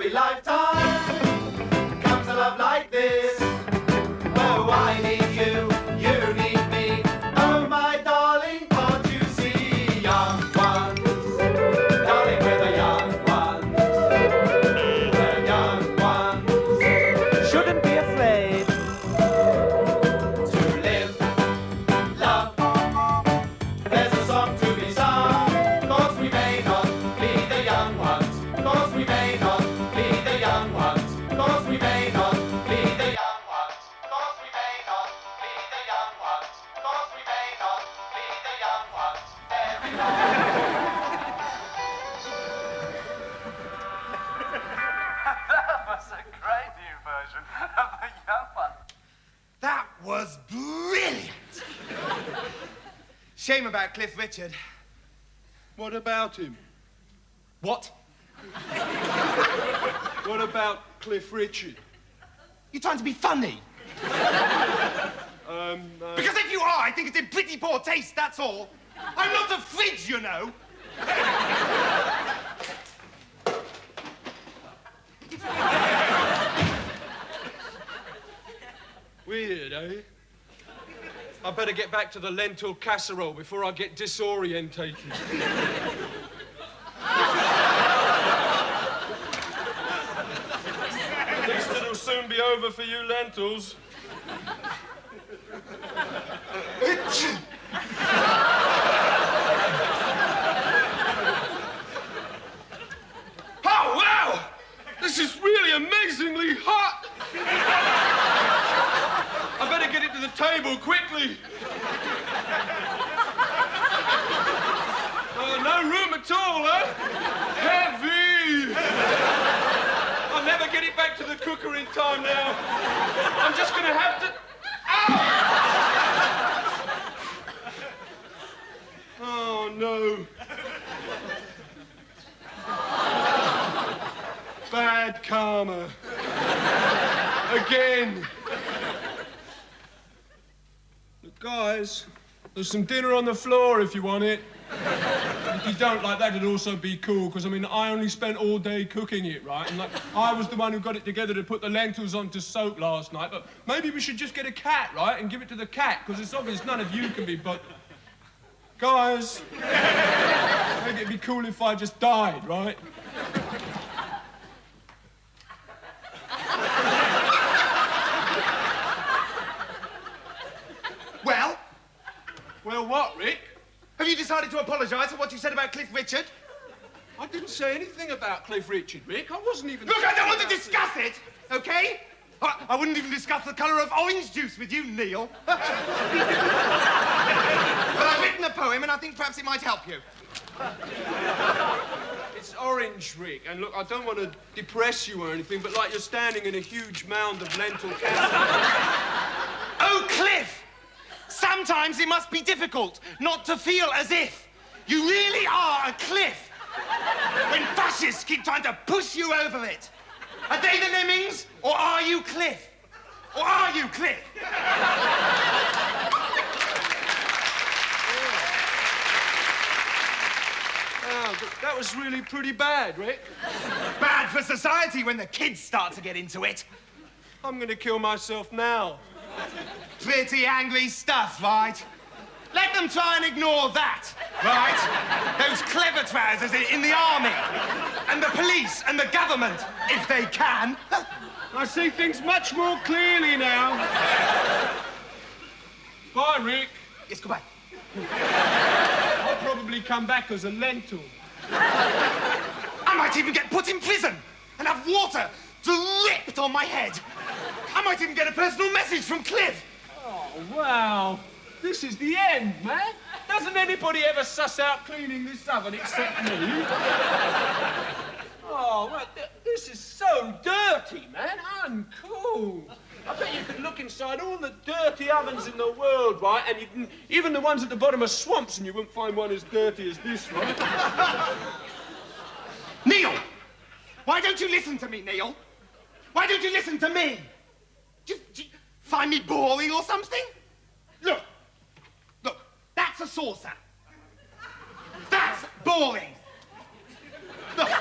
every lifetime comes a love like this. Oh, I need you, you need me. Oh, my darling, can't you see? Young ones, darling, we're the young ones. The young ones shouldn't be afraid to live, love. There's a song to be sung, 'cause we may not be the young ones. 'Cause we may not be the young ones. 'Cause we may not be the young ones. 'Cause we may not be the young ones. 'Cause we may not be the young ones. That was a great new version of the young one. That was brilliant. Shame about Cliff Richard. What about him? What? What about Cliff Richard? You trying to be funny? Because if you are, I think it's in pretty poor taste, that's all. I'm not a fridge, you know. Weird, eh? I better get back to the lentil casserole before I get disorientated. At least it'll soon be over for you lentils. Oh, wow! This is really amazingly hot! I better get it to the table quickly. No room at all, huh? Heavy! I'll never get it back to the cooker in time now. I'm just gonna have to... Ow! Oh, no. Bad karma. Again. Look, guys, there's some dinner on the floor if you want it. If you don't like that, it'd also be cool, because, I mean, I only spent all day cooking it, right? And, like, I was the one who got it together to put the lentils on to soak last night, but maybe we should just get a cat, right, and give it to the cat, because it's obvious none of you can be, but... Guys, I think it'd be cool if I just died, right? Well? Well, what, Rick? Have you decided to apologise for what you said about Cliff Richard? I didn't say anything about Cliff Richard, Rick. I wasn't even... Look, I don't want to discuss it, OK? I wouldn't even discuss the colour of orange juice with you, Neil. But I've written a poem, and I think perhaps it might help you. It's orange, Rick, and look, I don't want to depress you or anything, but like you're standing in a huge mound of lentil casserole. Oh, Cliff! Sometimes it must be difficult not to feel as if you really are a cliff when fascists keep trying to push you over it. Are they the lemmings, or are you Cliff? Or are you Cliff? Oh, that was really pretty bad, Rick. Bad for society when the kids start to get into it. I'm going to kill myself now. Pretty angry stuff, right? Let them try and ignore that, right? Those clever trousers in the army, and the police, and the government, if they can. I see things much more clearly now. Bye, Rick. Yes, goodbye. I'll probably come back as a lentil. I might even get put in prison and have water dripped on my head. I might even get a personal message from Cliff. Oh, wow. This is the end, man. Doesn't anybody ever suss out cleaning this oven except me? Oh, well, this is so dirty, man. Uncool. I bet you could look inside all the dirty ovens in the world, right? And you can, even the ones at the bottom of swamps, and you wouldn't find one as dirty as this, right? Neil! Why don't you listen to me, Neil? Why don't you listen to me? Do you find me boring or something? Look, that's a saucer. That's boring. Look.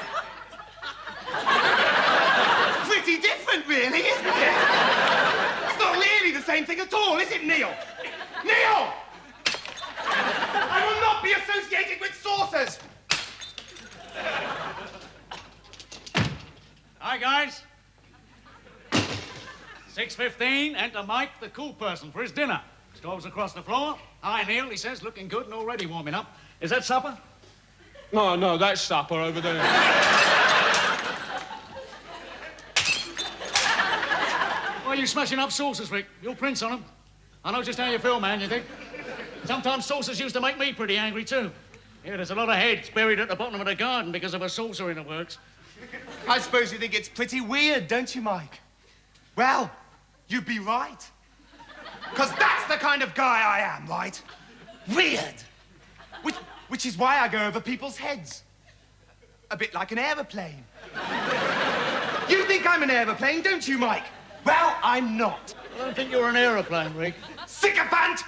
really, isn't it? It's not really the same thing at all, is it, Neil? Neil! I will not be associated with saucers! Hi, guys. 6:15, enter Mike, the cool person, for his dinner. Strolls across the floor. Hi, Neil, he says, looking good and already warming up. Is that supper? No, that's supper over there. Why are you smashing up saucers, Rick? Your prints on them. I know just how you feel, man, you think? Sometimes saucers used to make me pretty angry, too. Yeah, there's a lot of heads buried at the bottom of the garden because of a saucer in the works. I suppose you think it's pretty weird, don't you, Mike? Well, you'd be right. Because that's the kind of guy I am, right? Weird. Which is why I go over people's heads. A bit like an aeroplane. You think I'm an aeroplane, don't you, Mike? Well, I'm not. I don't think you're an aeroplane, Rick. Sycophant!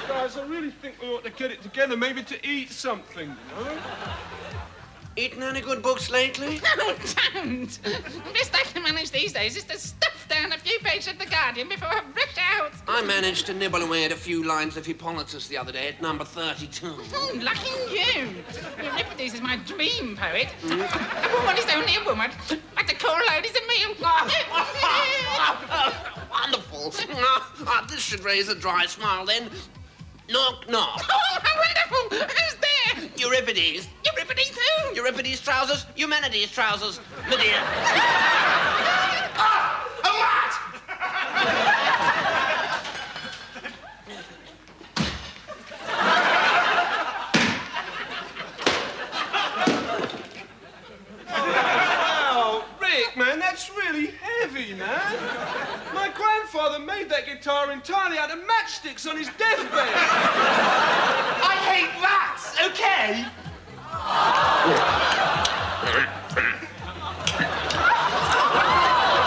Guys, I really think we ought to get it together, maybe to eat something, you know? Eaten any good books lately? No, don't. The best I can manage these days is to stuff down a few pages of The Guardian before I rush out. I managed to nibble away at a few lines of Hippolytus the other day at number 32. Oh, lucky you. Euripides is my dream poet. A woman is only a woman, but the core load is a meal. Wonderful. This should raise a dry smile then. Knock, knock. Oh, how wonderful. Who's there? Euripides. Euripides who? Euripides' trousers, humanities' trousers, my dear. A rat! Wow, Rick, man, that's really heavy, man. My grandfather made that guitar entirely out of matchsticks on his deathbed. I hate rats, okay?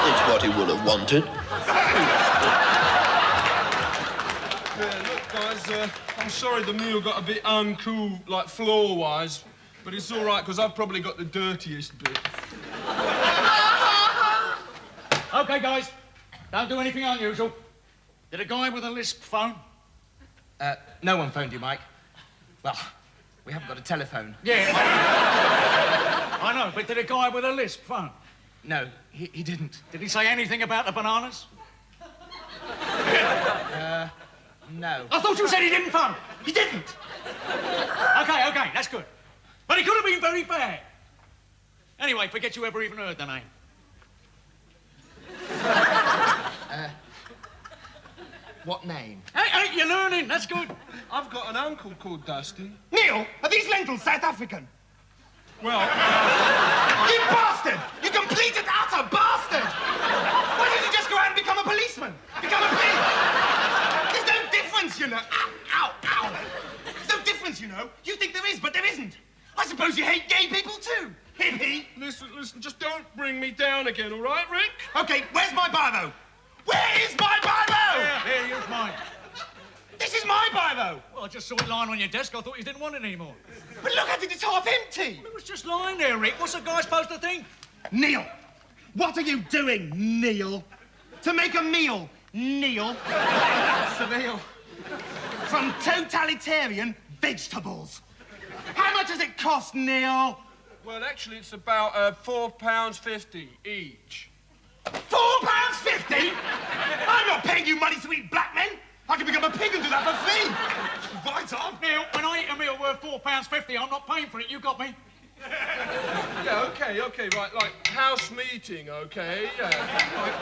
It's what he would have wanted. Yeah, look, guys, I'm sorry the meal got a bit uncool, like floor-wise, but it's all right, because I've probably got the dirtiest bit. Okay, guys, don't do anything unusual. Did a guy with a lisp phone? No one phoned you, Mike. Well, we haven't got a telephone. Yeah. I know, but did a guy with a lisp phone? No, he didn't. Did he say anything about the bananas? No. I thought you said he didn't phone. He didn't. Okay, that's good. But he could have been very bad. Anyway, forget you ever even heard the name. What name? Hey, you're learning. That's good. I've got an uncle called Dusty. Neil, are these lentils South African? Well, You bastard! You complete and utter bastard! Why don't you just go out and become a policeman? Become a police! There's no difference, you know. Ow, ow, ow. There's no difference, you know. You think there is, but there isn't. I suppose you hate gay people too. Hippie. listen, just don't bring me down again, all right, Rick? Okay, where's my biro? Where is my biro? Here, use mine. This is my biro. Well, I just saw it lying on your desk. I thought you didn't want it anymore. But look at it, it's half empty. It was just lying there, Rick. What's a guy supposed to think? Neil, what are you doing, Neil? To make a meal, Neil. Surreal. From totalitarian vegetables. How much does it cost, Neil? Well, actually, it's about £4.50 each. £4.50? I'm not paying you money to eat black men. I can become a pig and do that for free. Right on. Neil, when I eat a meal worth £4.50, I'm not paying for it. You got me? Yeah, okay, right, like house meeting, okay, yeah.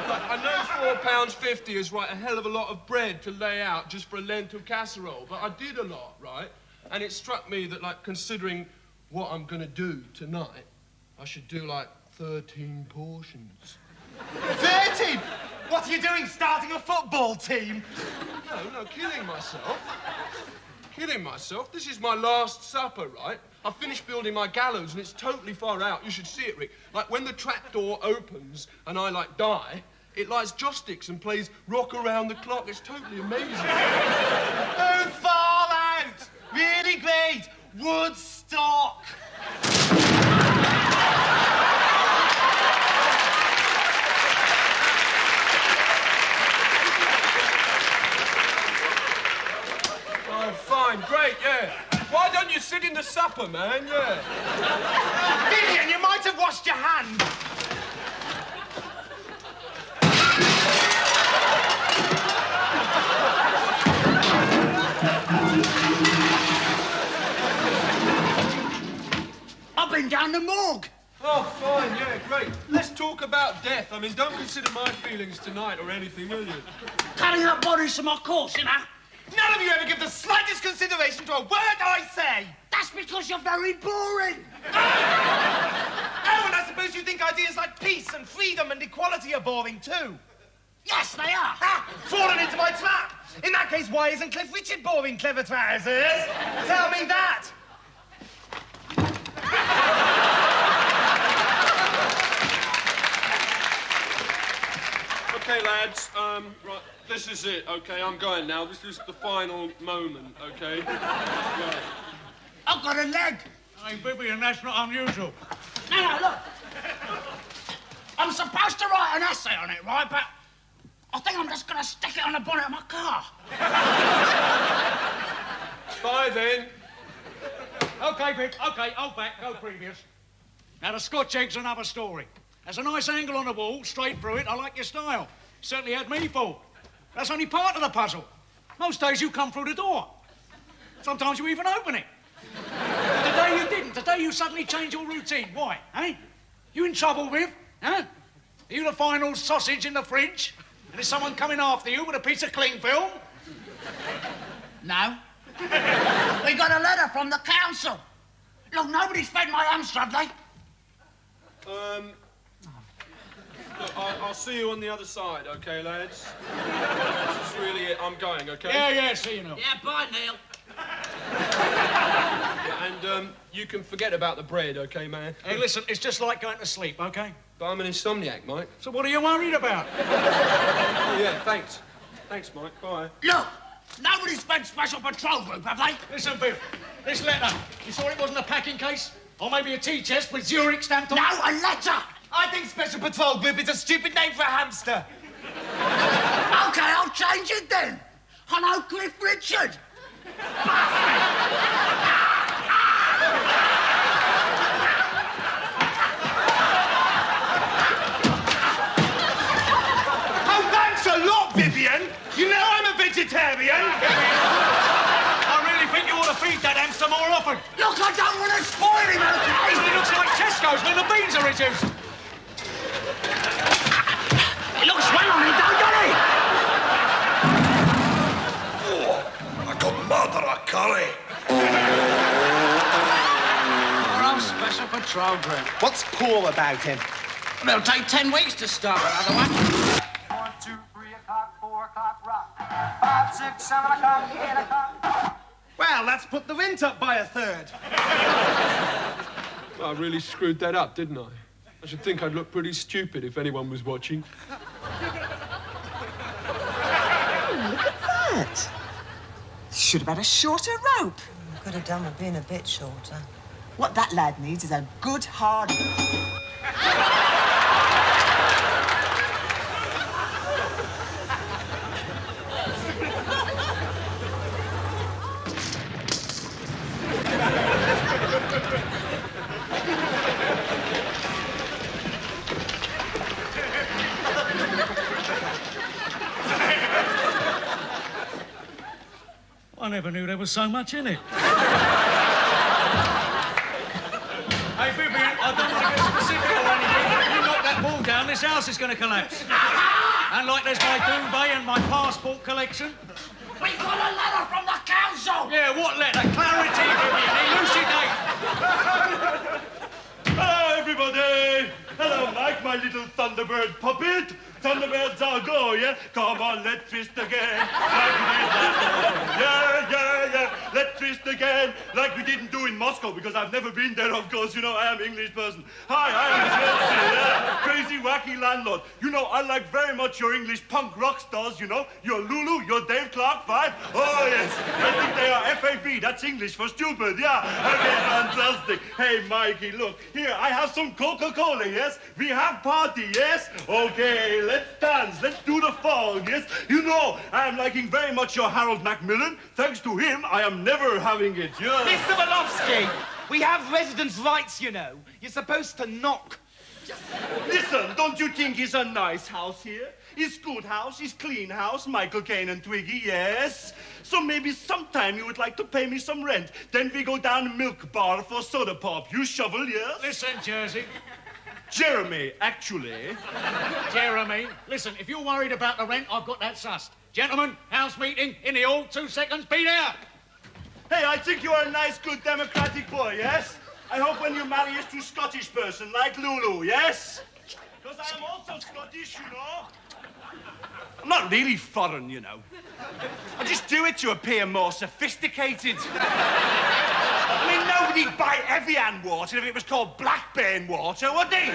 Like, I know £4.50 is, right, a hell of a lot of bread to lay out just for a lentil casserole, but I did a lot, right? And it struck me that, like, considering what I'm gonna do tonight, I should do, like, 13 portions. 13? What are you doing, starting a football team? No, killing myself. Kidding myself. This is my last supper, right? I finished building my gallows and it's totally far out. You should see it, Rick. Like, when the trapdoor opens and I, like, die, it lights joss sticks and plays Rock Around the Clock. It's totally amazing. Oh, fall out! Really great! Woodstock! fine, great, yeah. Why don't you sit in the supper, man? Yeah. Vivian, you might have washed your hands. I've been down the morgue. Oh, fine, yeah, great. Let's talk about death. I mean, don't consider my feelings tonight or anything, will you? Cutting up bodies for my course, you know. None of you ever give the slightest consideration to a word I say. That's because you're very boring. Oh, and I suppose you think ideas like peace and freedom and equality are boring too. Yes, they are. Ha! Fallen into my trap. In that case, why isn't Cliff Richard boring, clever trousers? Tell me that. Okay, lads, right, this is it, okay? I'm going now. This is the final moment, okay? Right. I've got a leg. Hey, Vivian, that's not unusual. No, look. I'm supposed to write an essay on it, right? But I think I'm just going to stick it on the bonnet of my car. Bye, then. OK, Vic, OK, hold back, go previous. Now, the Scotch egg's another story. There's a nice angle on the wall, straight through it. I like your style. Certainly had me fooled. That's only part of the puzzle. Most days you come through the door. Sometimes you even open it. Today you didn't. Today you suddenly changed your routine. Why, eh? You in trouble with, huh? Are you the final sausage in the fridge? And is someone coming after you with a piece of cling film? No. We got a letter from the council. Look, nobody's fed my hamster, have they? Look, I'll see you on the other side, okay, lads? This is really it. I'm going, okay? Yeah, see you now. Yeah, bye, Neil. Yeah, and you can forget about the bread, okay, man? Hey, listen, it's just like going to sleep, OK? But I'm an insomniac, Mike. So what are you worried about? Oh, yeah, thanks. Thanks, Mike. Bye. Look, nobody's fed Special Patrol Group, have they? Listen, Biff, this letter, you saw it wasn't a packing case? Or maybe a tea chest with Zurich stamped on it? No, a letter! I think Special Patrol Group is a stupid name for a hamster. OK, I'll change it then. I know Cliff Richard. Oh, thanks a lot, Vivian. You know I'm a vegetarian. I really think you ought to feed that hamster more often. Look, I don't want to spoil him, OK? It looks like Tesco's when the beans are reduced. It looks well on me, don't it? I got murder a curry. We're on Special Patrol Group. What's Paul about him? It'll take 10 weeks to start another one. 1, 2, 3 o'clock, 4 o'clock, rock. 5, 6, 7 o'clock, 8 o'clock. Well, that's put the rent up by a third. Well, I really screwed that up, didn't I? I should think I'd look pretty stupid if anyone was watching. That. Should have had a shorter rope. Could have done with being a bit shorter. What that lad needs is a good hard... I never knew there was so much in it. Hey, Vivian, I don't want to get specific or anything, but if you knock that wall down, this house is going to collapse. And like there's my duvet and my passport collection. We got a letter from the council! Yeah, what letter? Clarity, Vivian, elucidate. Hello, everybody. Hello, Mike, my little Thunderbird puppet. Thunderbirds are go, yeah? Come on, let's fist again. Like we did last time. Yeah. Let's breakfast again, like we didn't do in Moscow, because I've never been there, of course. You know, I am English person. Hi, I am Chelsea, yeah. Crazy, wacky landlord. You know, I like very much your English punk rock stars, you know. Your Lulu, your Dave Clark 5. Oh, yes. I think they are FAB. That's English for stupid, yeah. Okay, fantastic. Hey, Mikey, look. Here, I have some Coca-Cola, yes? We have party, yes? Okay, let's dance. Let's do the fall, yes? You know, I am liking very much your Harold Macmillan. Thanks to him, I am never having it, yeah. Mr. Malofsky, we have residence rights, you know. You're supposed to knock. Listen, don't you think it's a nice house here? It's good house, it's clean house, Michael Caine and Twiggy, yes? So maybe sometime you would like to pay me some rent. Then we go down Milk Bar for soda pop. You shovel, yes? Listen, Jersey. Jeremy, actually. Jeremy, listen, if you're worried about the rent, I've got that sussed. Gentlemen, house meeting in the hall, 2 seconds, be there. Hey, I think you are a nice, good, democratic boy, yes? I hope when you marry a true Scottish person like Lulu, yes? Because I am also Scottish, you know. I'm not really foreign, you know. I just do it to appear more sophisticated. I mean, nobody'd buy Evian water if it was called Blackburn water, would they?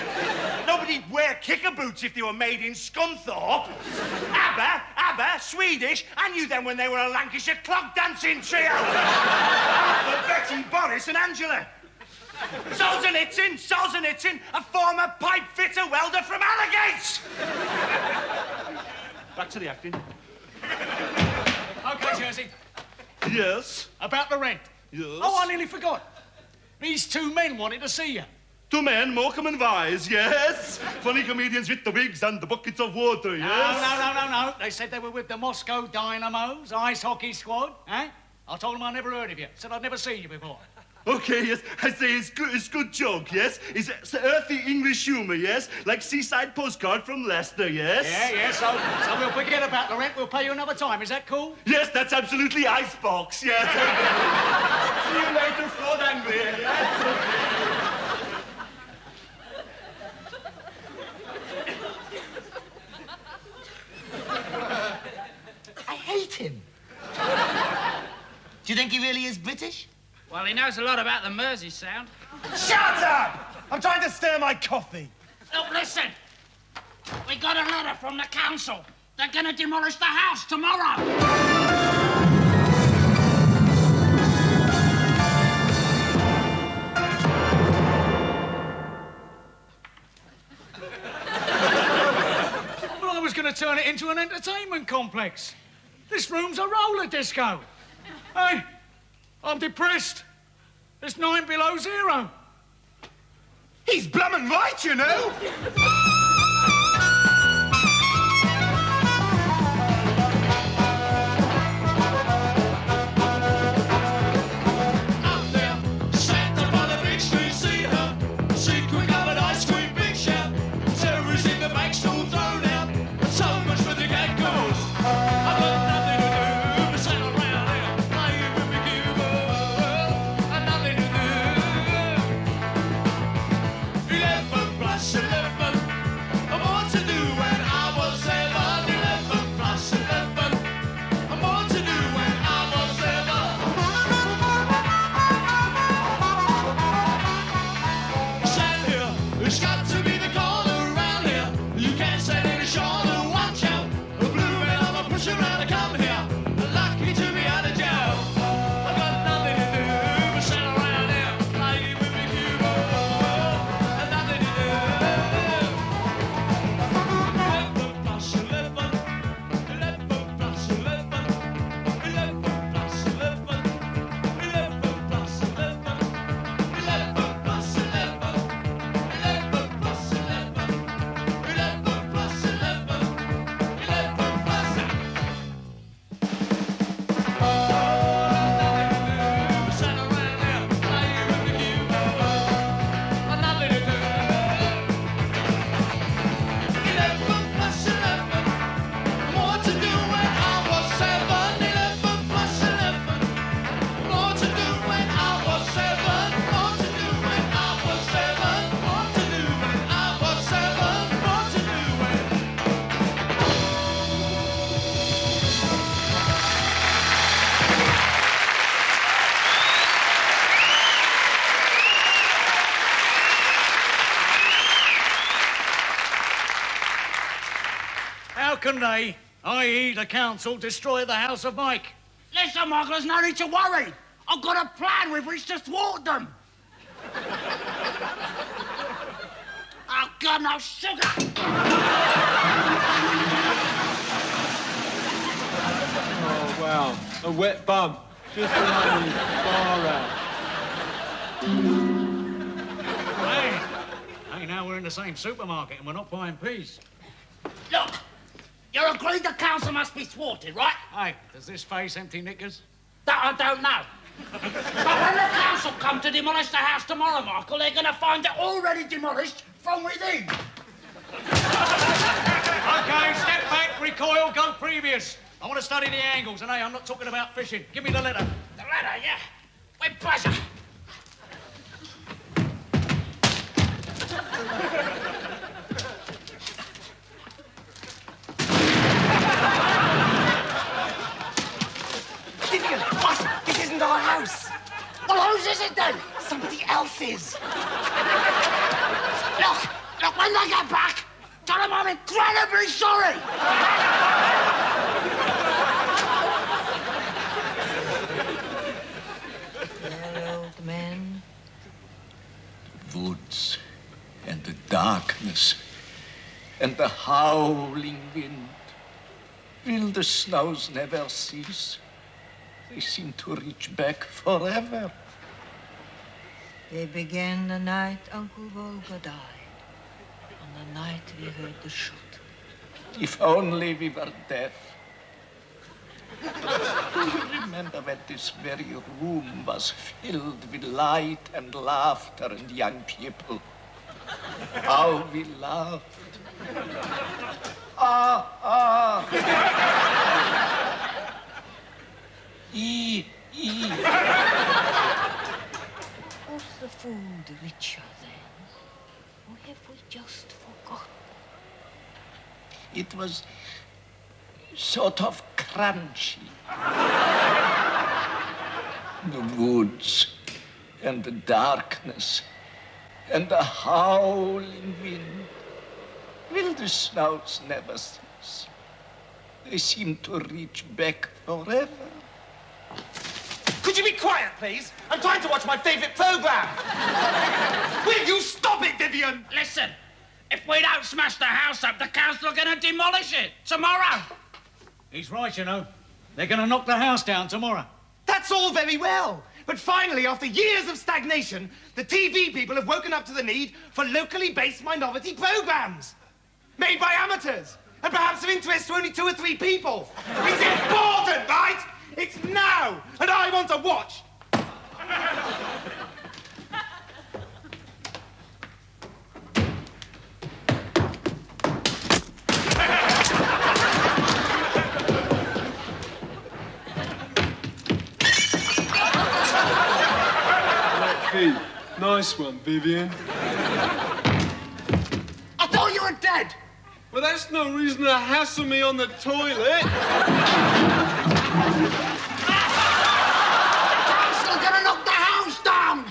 Nobody'd wear kicker boots if they were made in Scunthorpe. ABBA, Swedish, I knew them when they were a Lancashire clog dancing trio. Arthur, Betty, Boris and Angela. Solzhenitsyn, a former pipe fitter welder from Allagates. Back to the acting. Okay, Jersey. Yes? About the rent. Yes? Oh, I nearly forgot. These 2 men wanted to see you. 2 men, Morecambe and Wise, yes? Funny comedians with the wigs and the buckets of water, yes? No. They said they were with the Moscow Dynamos, ice hockey squad, eh? I told them I never heard of you. Said I'd never seen you before. Okay, yes, I say it's good joke, yes? It's earthy English humour, yes? Like Seaside Postcard from Leicester, yes? Yeah, so we'll forget about the rent, we'll pay you another time, is that cool? Yes, that's absolutely icebox, yes. See you later, Ford Anglia, yes? I hate him. Do you think he really is British? Well, he knows a lot about the Mersey sound. Shut up! I'm trying to stir my coffee. Look, listen. We got a letter from the council. They're gonna demolish the house tomorrow. Well, I was going to turn it into an entertainment complex. This room's a roller disco. Hey, I'm depressed. It's 9 below zero. He's blummin' right, you know. can they, i.e. the council, destroy the house of Mike? Listen, Michael, there's no need to worry. I've got a plan with which to thwart them. Oh, God, no sugar! Oh, wow. A wet bum. Just like me. Far out. Hey, now we're in the same supermarket and we're not buying peas. Look, you agreed the council must be thwarted, right? Hey, does this face empty knickers? That I don't know. But when the council come to demolish the house tomorrow, Michael, they're going to find it already demolished from within. OK, step back, recoil, go previous. I want to study the angles, and hey, I'm not talking about fishing. Give me the letter. The letter, yeah. With pleasure. Vivian, what? This isn't our house. Well, whose is it then? Somebody else's. Look, when they get back, tell them I'm incredibly sorry. Well, old man. The woods and the darkness and the howling wind. Will the snows never cease? They seem to reach back forever. They began the night Uncle Volga died, on the night we heard the shot. If only we were deaf. Remember when this very room was filled with light and laughter and young people. How we laughed. Ah. Was the food richer then? Or have we just forgotten? It was sort of crunchy. The woods and the darkness and the howling wind. Will the snows never cease? They seem to reach back forever. Could you be quiet, please? I'm trying to watch my favourite programme. Will you stop it, Vivian? Listen, if we don't smash the house up, the council are going to demolish it tomorrow. He's right, you know. They're going to knock the house down tomorrow. That's all very well. But finally, after years of stagnation, the TV people have woken up to the need for locally based minority programmes. Made by amateurs. And perhaps of interest to only 2 or 3 people. It's important, right? It's now. And I want to watch. Nice one, Vivian. I thought you were dead. Well, that's no reason to hassle me on the toilet. The council are going to knock the house down.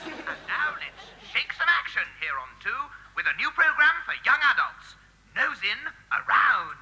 And now let's shake some action here on 2 with a new program for young adults. Nose in, around.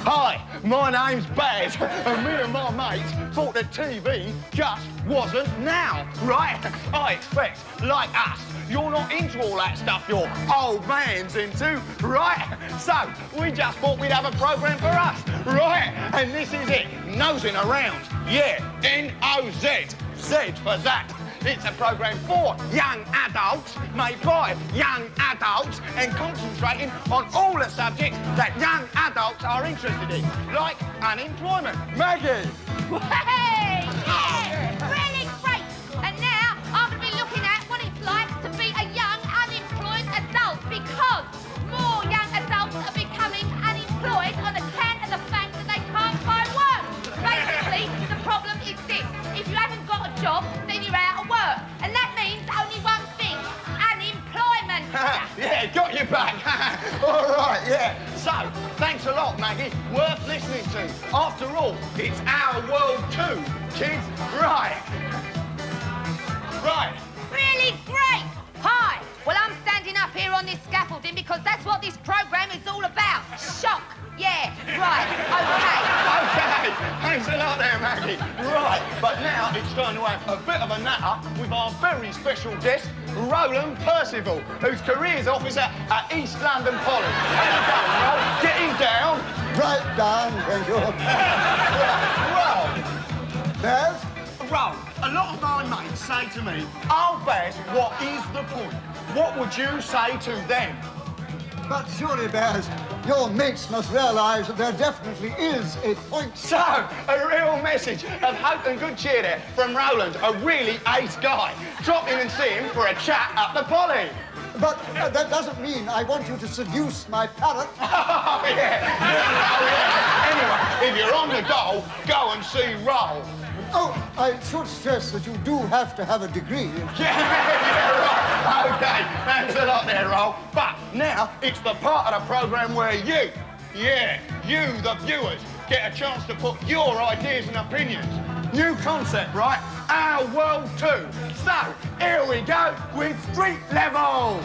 Hi, my name's Baz, and me and my mates thought the TV just wasn't now, right? I expect, like us, you're not into all that stuff your old man's into, right? So, we just thought we'd have a programme for us, right? And this is it, Nosing Around. Yeah, N-O-Z, Z for that. It's a programme for young adults, made by young adults, and concentrating on all the subjects that young adults are interested in, like unemployment. Maggie! Hey! Yeah! Really great! And now I'm going to be looking at what it's like to be a young unemployed adult, because more young adults are becoming unemployed on account of the fact that they can't find work. Basically, the problem is this. If you haven't got a job, then you're out of work. And that means only one thing, unemployment. Thanks a lot, Maggie. Worth listening to. After all, it's our world too, kids. Right. Right. Really great! Hi! Well, I'm standing up here on this scaffolding because that's what this programme is all about. Shock. Yeah, right, OK. OK, thanks a lot there, Maggie. Right, but now it's time to have a bit of a natter with our very special guest, Roland Percival, whose careers officer at East London Poly. How you going, Roland? Getting down? Right down, thank you. Well, Baz? Roland, a lot of my mates say to me, oh, Baz, what is the point? What would you say to them? But surely, Baz, your mates must realise that there definitely is a point. So, a real message of hope and good cheer there from Roland, a really ace guy. Drop in and see him for a chat at the Poly. But that doesn't mean I want you to seduce my parrot. Oh, yeah. Oh, yeah. Anyway, if you're on the go and see Roll. Oh, I should stress that you do have to have a degree. Yeah, right. OK, thanks a lot there, Roll. But now it's the part of the programme where you, the viewers, get a chance to put your ideas and opinions. New concept, right? Our world too. So, here we go with Street Level.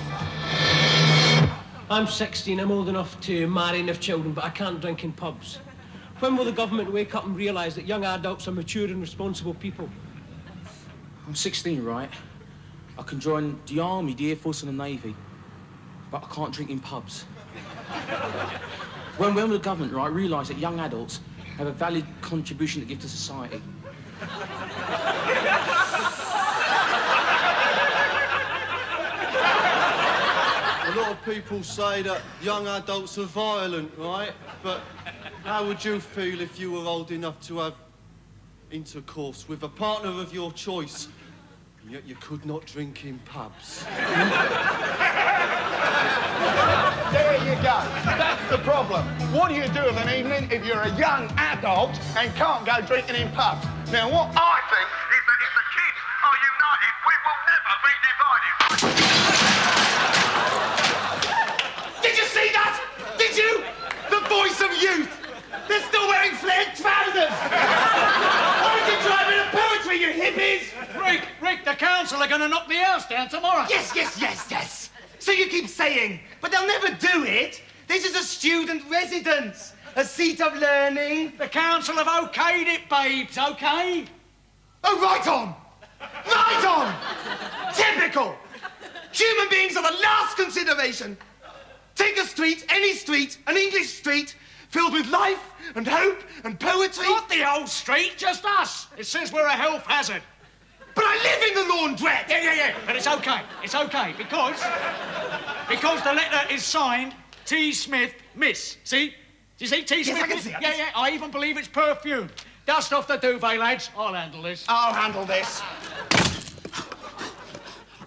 I'm 16, I'm old enough to marry and have children, but I can't drink in pubs. When will the government wake up and realise that young adults are mature and responsible people? I'm 16, right? I can join the Army, the Air Force and the Navy, but I can't drink in pubs. When will the government, right, realise that young adults have a valid contribution to give to society? A lot of people say that young adults are violent, right? But how would you feel if you were old enough to have intercourse with a partner of your choice, and yet you could not drink in pubs? There you go. That's the problem. What do you do of an evening if you're a young adult and can't go drinking in pubs? Now, what I think is that if the kids are united, we will never be divided. Did you see that? Did you? The voice of youth. They're still wearing flared trousers. Why did you try a bit of poetry, you hippies? Rick, the council are going to knock the house down tomorrow. Yes. So you keep saying, but they'll never do it. This is a student residence, a seat of learning. The council have okayed it, babes, OK? Oh, right on. Right on. Typical. Human beings are the last consideration. Take a street, any street, an English street, filled with life and hope and poetry. Not the whole street, just us. It says we're a health hazard. But I live in the laundrette. Yeah. But it's OK. It's OK because the letter is signed T. Smith, Miss. See? Do you see T. Smith? Yes, I can see. Yeah. I even believe it's perfume. Dust off the duvet, lads. I'll handle this. I'll handle this.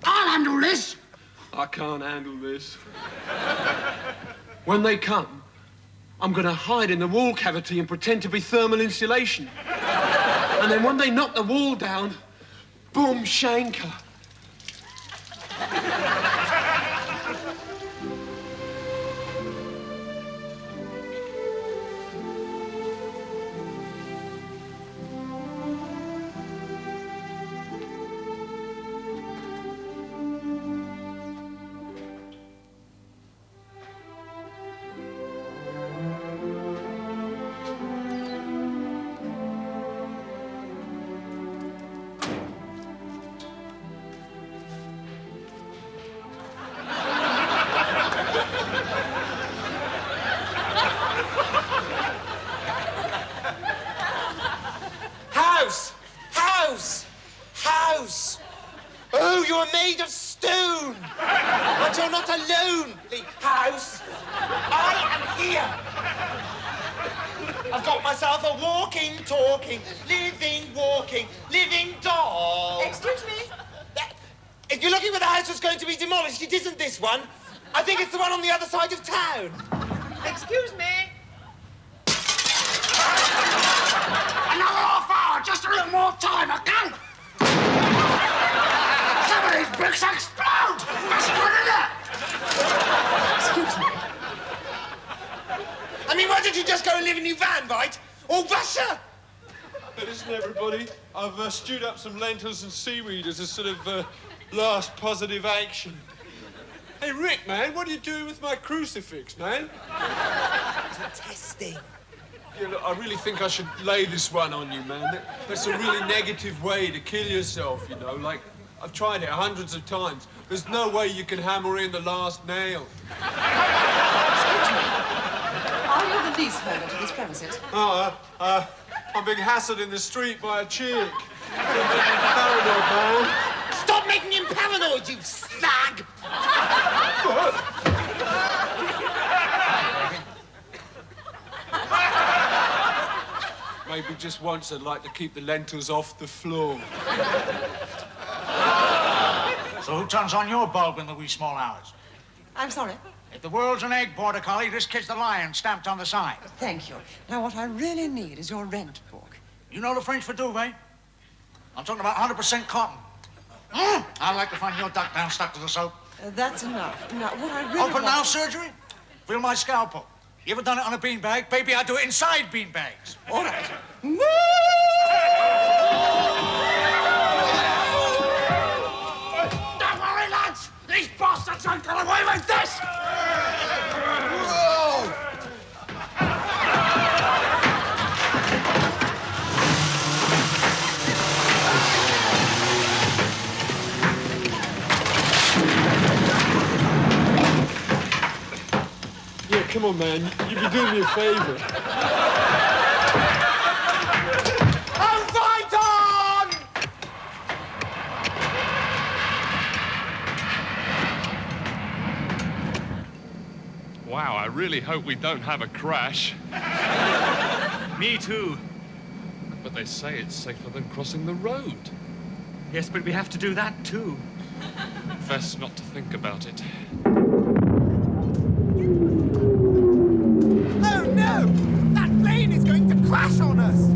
I'll handle this. I can't handle this. When they come, I'm going to hide in the wall cavity and pretend to be thermal insulation. And then when they knock the wall down, boom, shanker. House! Oh, you're made of stone! But you're not alone, house! I am here! I've got myself a walking, talking, living doll! Excuse me? If you're looking for the house that's going to be demolished, it isn't this one. I think it's the one on the other side of town. Excuse me? Another half hour, just a little more time, okay? Some of these bricks explode! That's good enough! Excuse me? I mean, what just go and live in your van, right? Or Russia? Listen, everybody, I've stewed up some lentils and seaweed as a sort of last positive action. Hey, Rick, man, what are you doing with my crucifix, man? Testing. Yeah, look, I really think I should lay this one on you, man. That's a really negative way to kill yourself, you know. Like, I've tried it hundreds of times. There's no way you can hammer in the last nail. Are you the least permanent of these premises? I'm being hassled in the street by a chick. Paranoid, man. Stop making him paranoid, you slag! Maybe just once I'd like to keep the lentils off the floor. So who turns on your bulb in the wee small hours? I'm sorry. If the world's an egg, Border Collie, this kid's the lion stamped on the side. Thank you. Now, what I really need is your rent book. You know the French for duvet? I'm talking about 100% cotton. I'd like to find your duck down stuck to the soap. That's enough. Now, what I really Open want... mouth surgery? Feel my scalpel. You ever done it on a beanbag? Baby, I do it inside beanbags. All right. Don't worry, lads! These bastards won't get away with this! Yeah, come on, man. You'd be doing me a favor. Wow, I really hope we don't have a crash. Me too. But they say it's safer than crossing the road. Yes, but we have to do that too. Best not to think about it. Oh no! That plane is going to crash on us!